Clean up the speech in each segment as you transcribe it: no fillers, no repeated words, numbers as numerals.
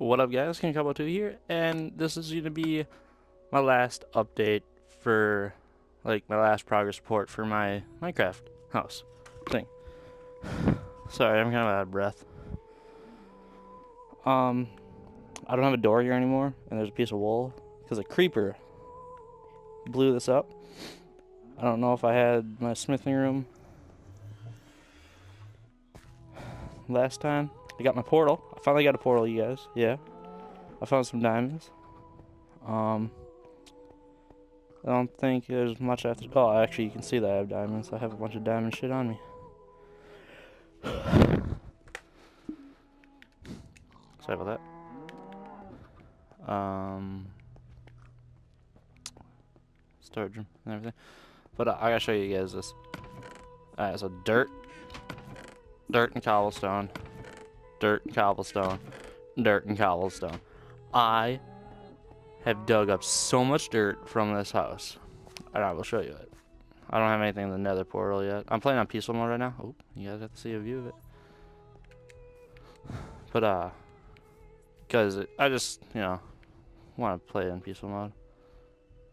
What up, guys? King Combo 2 here, and this is going to be my last update for, like, my last progress report for my Minecraft house thing. Sorry, I'm kind of out of breath. I don't have a door here anymore, and there's a piece of wool, because a creeper blew this up. I don't know if I had my smithing room last time. I got my portal. I finally got a portal, you guys. Yeah. I found some diamonds. I don't think there's much after. Oh, actually, you can see that I have diamonds. I have a bunch of diamond shit on me. Sorry about that. Storage room and everything. But I gotta show you guys this. Alright, so dirt and cobblestone, dirt and cobblestone, dirt and cobblestone. I have dug up so much dirt from this house, and I will show you it. I don't have anything in the nether portal yet. I'm playing on peaceful mode right now. Oh, you guys have to see a view of it. But, because I just, want to play in peaceful mode.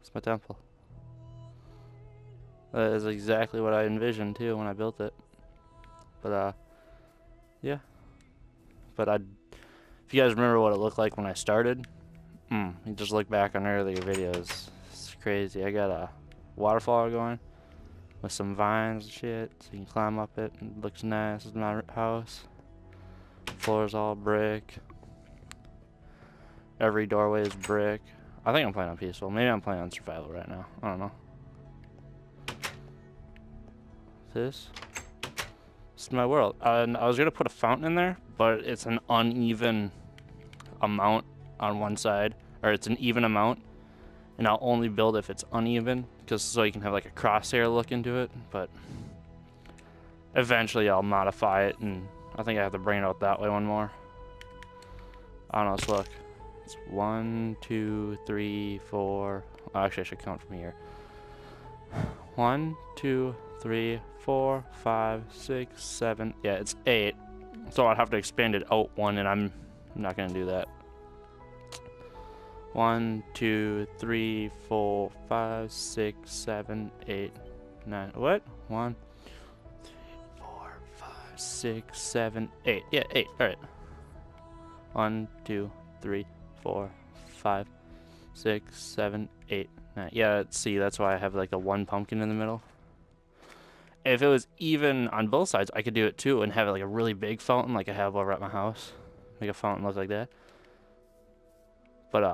It's my temple. That is exactly what I envisioned, too, when I built it. But, yeah. But if you guys remember what it looked like when I started, you just look back on earlier videos. It's crazy. I got a waterfall going with some vines and shit, so you can climb up it. It looks nice. It's my house. Floor's all brick. Every doorway is brick. I think I'm playing on peaceful. Maybe I'm playing on survival right now. I don't know. This is my world. And I was gonna put a fountain in there, but it's an uneven amount on one side, or it's an even amount, and I'll only build if it's uneven, because so you can have like a crosshair look into it. But eventually I'll modify it, and I think I have to bring it out that way one more. I don't know. Let's look. It's 1, 2, 3, 4. Oh, actually, I should count from here. 1, 2, 3, 4, 5, 6, 7. Yeah, it's 8. So I'd have to expand it out one, and I'm not gonna do that. 1, 2, 3, 4, 5, 6, 7, 8, 9. What? 1, 2, 3, 4, 5, 6, 7, 8. Yeah, 8. All right. 1, 2, 3, 4, 5, 6, 7, 8, 9. Yeah, see, that's why I have like the one pumpkin in the middle. If it was even on both sides, I could do it too and have like a really big fountain like I have over at my house. Make a fountain look like that. But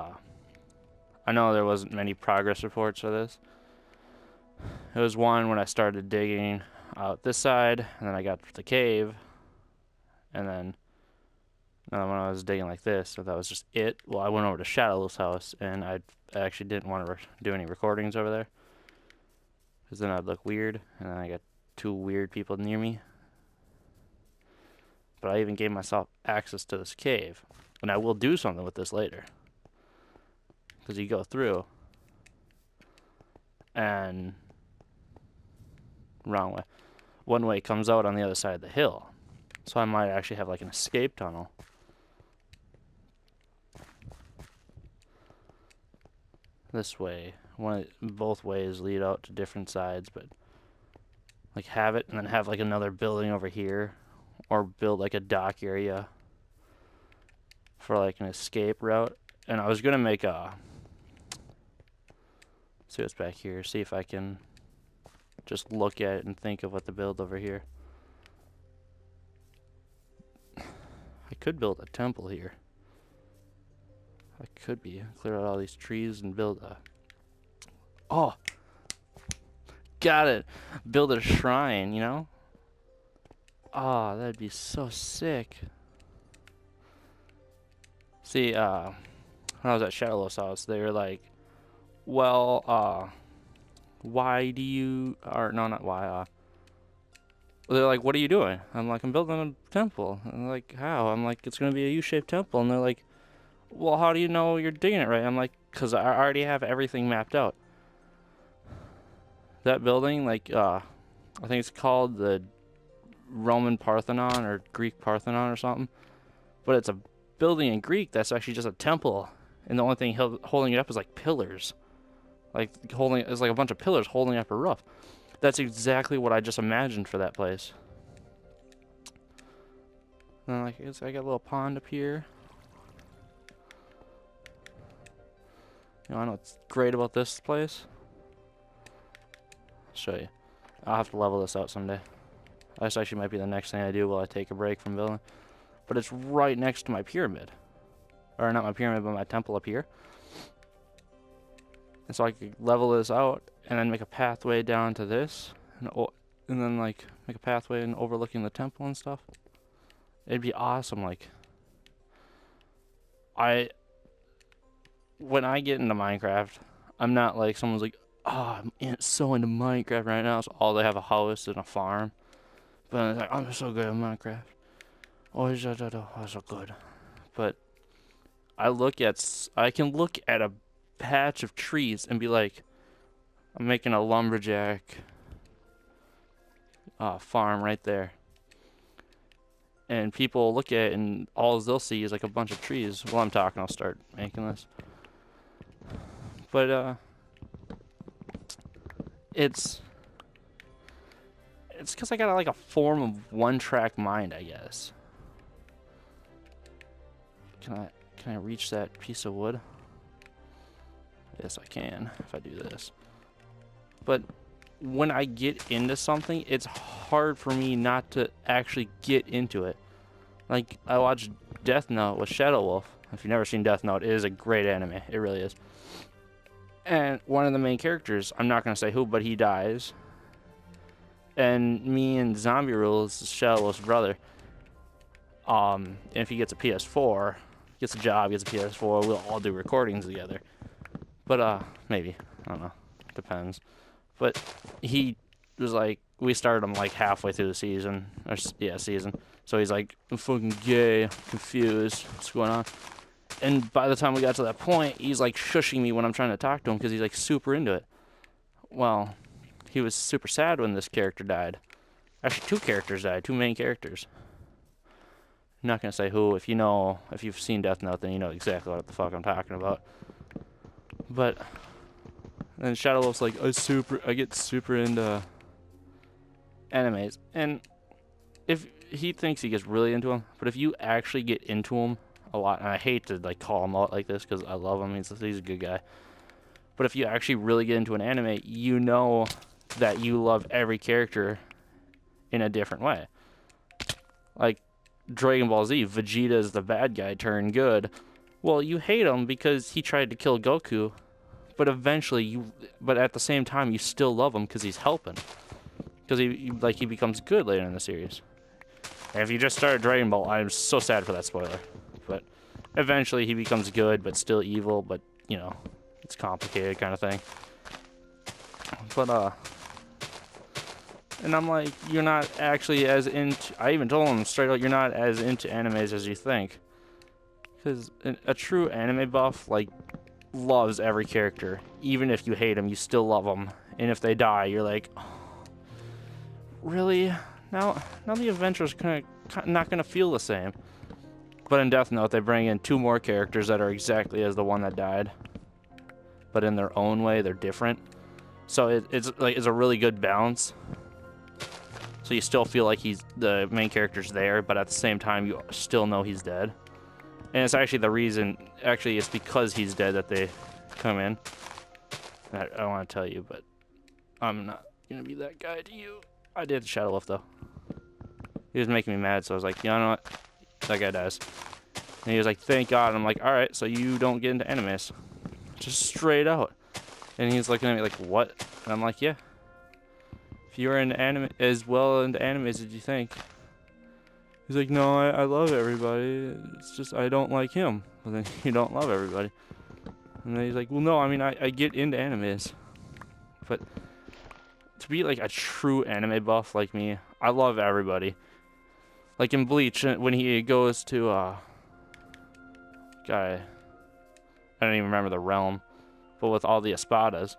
I know there wasn't many progress reports for this. It was one when I started digging out this side, and then I got the cave, and then when I was digging like this, so that was just it. Well, I went over to Shadowlow's house, and I actually didn't want to do any recordings over there, because then I'd look weird, and then I got 2 weird people near me. But I even gave myself access to this cave, and I will do something with this later, because you go through, and wrong way. One way comes out on the other side of the hill, so I might actually have like an escape tunnel. This way, both ways lead out to different sides, but like have it and then have like another building over here, or build like a dock area for like an escape route. And I was gonna make see what's back here, see if I can just look at it and think of what to build over here. I could build a temple here. I could clear out all these trees and build a... Oh! Got it! Build a shrine, you know? Oh, that'd be so sick. See, when I was at Shadowlow's house, they were like, well, why do you... Or, no, not why, they're like, what are you doing? I'm like, I'm building a temple. And they're like, how? I'm like, it's gonna be a U-shaped temple. And they're like, well, how do you know you're digging it right? I'm like, because I already have everything mapped out. That building, like, I think it's called the Roman Parthenon or Greek Parthenon or something. But it's a building in Greek that's actually just a temple, and the only thing holding it up is like pillars, like it's like a bunch of pillars holding up a roof. That's exactly what I just imagined for that place. And like, I got a little pond up here. You know, I know what's great about this place. I'll show you. I'll have to level this out someday. This actually might be the next thing I do while I take a break from building. But it's right next to my pyramid. Or not my pyramid, but my temple up here. And so I could level this out and then make a pathway down to this. And then like make a pathway and overlooking the temple and stuff. It'd be awesome. Like, when I get into Minecraft, I'm not like someone's like, oh, I'm so into Minecraft right now. So all they have a house and a farm. But I'm like, I'm so good at Minecraft. Oh, so good. But I can look at a patch of trees and be like, I'm making a lumberjack farm right there. And people look at it and all they'll see is like a bunch of trees. While I'm talking, I'll start making this. But it's because I got like a form of one-track mind, I guess. Can I reach that piece of wood? Yes, I can if I do this. But when I get into something, it's hard for me not to actually get into it. Like, I watched Death Note with Shadow Wolf. If you've never seen Death Note, it is a great anime. It really is. And one of the main characters, I'm not going to say who, but he dies. And me and Zombie Rules, Shadow Wolf's brother, and if he gets a PS4, gets a job, gets a PS4, we'll all do recordings together. But, maybe. I don't know. Depends. But he was like, we started him like halfway through the season. Or, yeah, season. So he's like, I'm fucking gay, confused, what's going on? And by the time we got to that point, he's like shushing me when I'm trying to talk to him because he's like super into it. Well, he was super sad when this character died. Actually, two characters died, two main characters. I'm not going to say who. If you've seen Death Note, then you know exactly what the fuck I'm talking about. But then Shadow Wolf's like, I get super into animes. And if he thinks he gets really into them, but if you actually get into them a lot, and I hate to like call him out like this because I love him, he's a good guy. But if you actually really get into an anime, you know that you love every character in a different way. Like Dragon Ball Z, Vegeta is the bad guy turned good. Well, you hate him because he tried to kill Goku, but but at the same time, you still love him because he's helping. Because he becomes good later in the series. And if you just started Dragon Ball, I'm so sad for that spoiler. But eventually he becomes good, but still evil, but, you know, it's complicated kind of thing. But, and I'm like, you're not actually as into, I even told him straight out, you're not as into animes as you think. Because a true anime buff, like, loves every character. Even if you hate them, you still love them. And if they die, you're like, oh, really? Now the adventure's not gonna feel the same. But in Death Note, they bring in two more characters that are exactly as the one that died. But in their own way, they're different. So it's a really good balance. So you still feel like the main character's there, but at the same time, you still know he's dead. And it's actually the reason, it's because he's dead that they come in. I don't want to tell you, but I'm not going to be that guy to you. I did Shadow Wolf, though. He was making me mad, so I was like, you know what? That guy dies. And he was like, thank God. And I'm like, alright, so you don't get into animes. Just straight out. And he's looking at me like, what? And I'm like, yeah. If you were into anime, as well into animes as you think. He's like, no, I love everybody. It's just I don't like him. But then you don't love everybody. And then he's like, well, no, I mean, I get into animes. But to be like a true anime buff like me, I love everybody. Like in Bleach, when he goes to, guy, I don't even remember the realm, but with all the Espadas,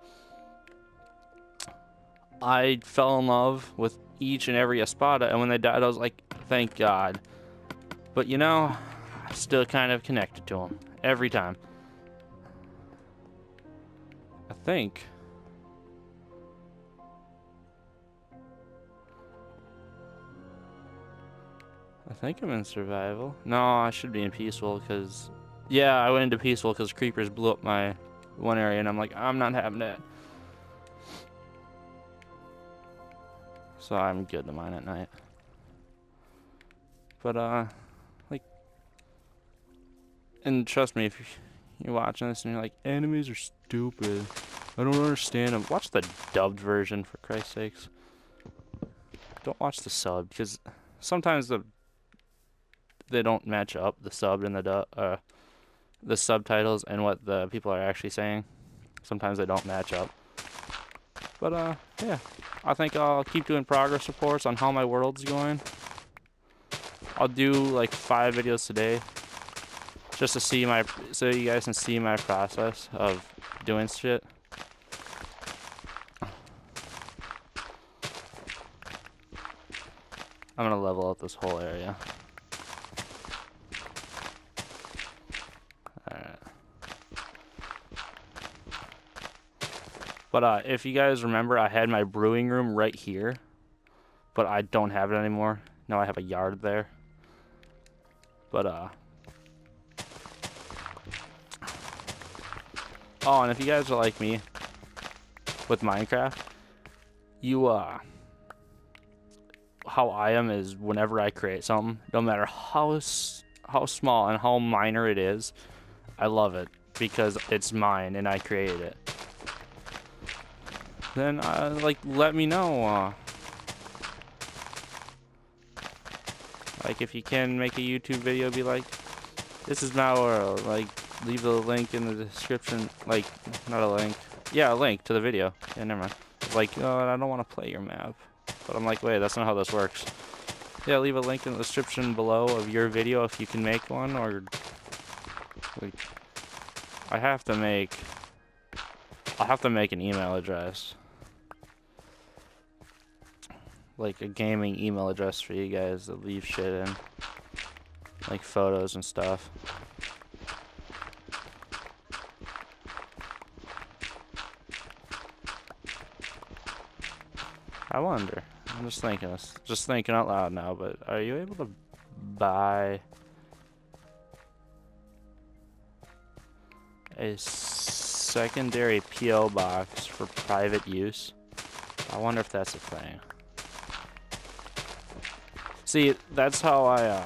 I fell in love with each and every Espada, and when they died, I was like, thank God. But you know, still kind of connected to him every time. I think I'm in survival. No, I should be in peaceful because, yeah, I went into peaceful because creepers blew up my one area, and I'm like, I'm not having that. So I'm good to mine at night. But like, and trust me, if you're watching this and you're like, enemies are stupid, I don't understand them, watch the dubbed version, for Christ's sakes. Don't watch the sub, because sometimes they don't match up, the sub and the subtitles and what the people are actually saying. Sometimes they don't match up. But yeah, I think I'll keep doing progress reports on how my world's going. I'll do like 5 videos today, just to see so you guys can see my process of doing shit. I'm gonna level up this whole area. Alright. But if you guys remember, I had my brewing room right here, but I don't have it anymore. Now I have a yard there. But oh, and if you guys are like me with Minecraft, you how I am is whenever I create something, no matter how small and how minor it is, I love it because it's mine and I created it. Then like, let me know. Like, if you can make a YouTube video, be like, this is my world. Like, leave the link in the description. Like, not a link. Yeah, a link to the video. Yeah, never mind. Like, oh, I don't want to play your map. But I'm like, wait, that's not how this works. Yeah, leave a link in the description below of your video if you can make one, or like, I'll have to make an email address. Like a gaming email address for you guys to leave shit in. Like photos and stuff. I wonder. I'm just thinking out loud now, but are you able to buy a secondary PO box for private use? I wonder if that's a thing. See, that's how I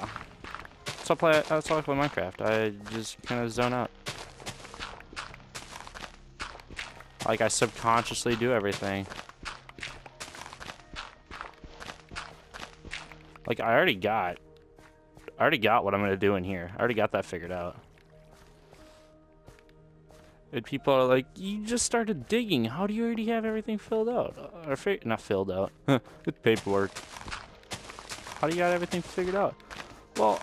play Minecraft. I just kind of zone out. Like, I subconsciously do everything. Like, I already got what I'm gonna do in here. I already got that figured out. And people are like, you just started digging. How do you already have everything filled out? Or not filled out. It's paperwork. How do you got everything figured out? Well,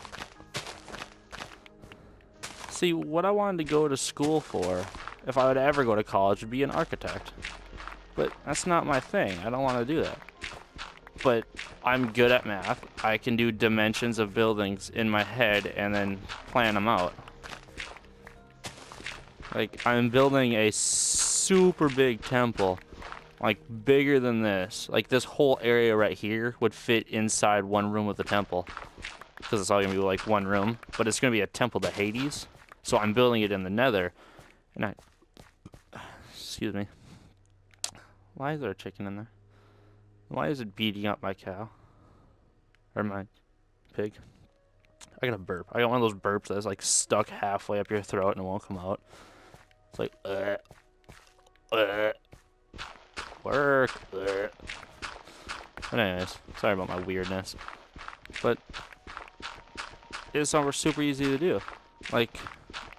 see, what I wanted to go to school for, if I would ever go to college, would be an architect. But that's not my thing. I don't want to do that. But I'm good at math. I can do dimensions of buildings in my head and then plan them out. Like, I'm building a super big temple. Like, bigger than this. Like, this whole area right here would fit inside one room with the temple. Because it's all going to be like one room. But it's going to be a temple to Hades. So I'm building it in the nether. And excuse me. Why is there a chicken in there? Why is it beating up my cow? Or my pig? I got a burp. I got one of those burps that's like stuck halfway up your throat and it won't come out. It's like, work. But anyways, sorry about my weirdness. But it's something super easy to do. Like,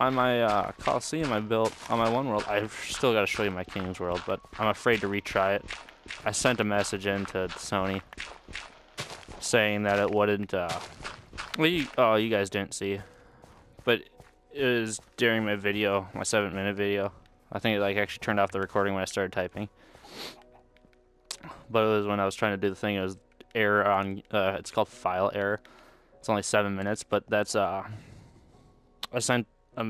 on my Coliseum I built on my one world, I've still got to show you my King's World, but I'm afraid to retry it. I sent a message in to Sony saying that it wouldn't, well, you guys didn't see, but it was during my video, my 7-minute video. I think it like actually turned off the recording when I started typing. But it was when I was trying to do the thing, it was error on, it's called file error. It's only 7 minutes, but that's, I sent a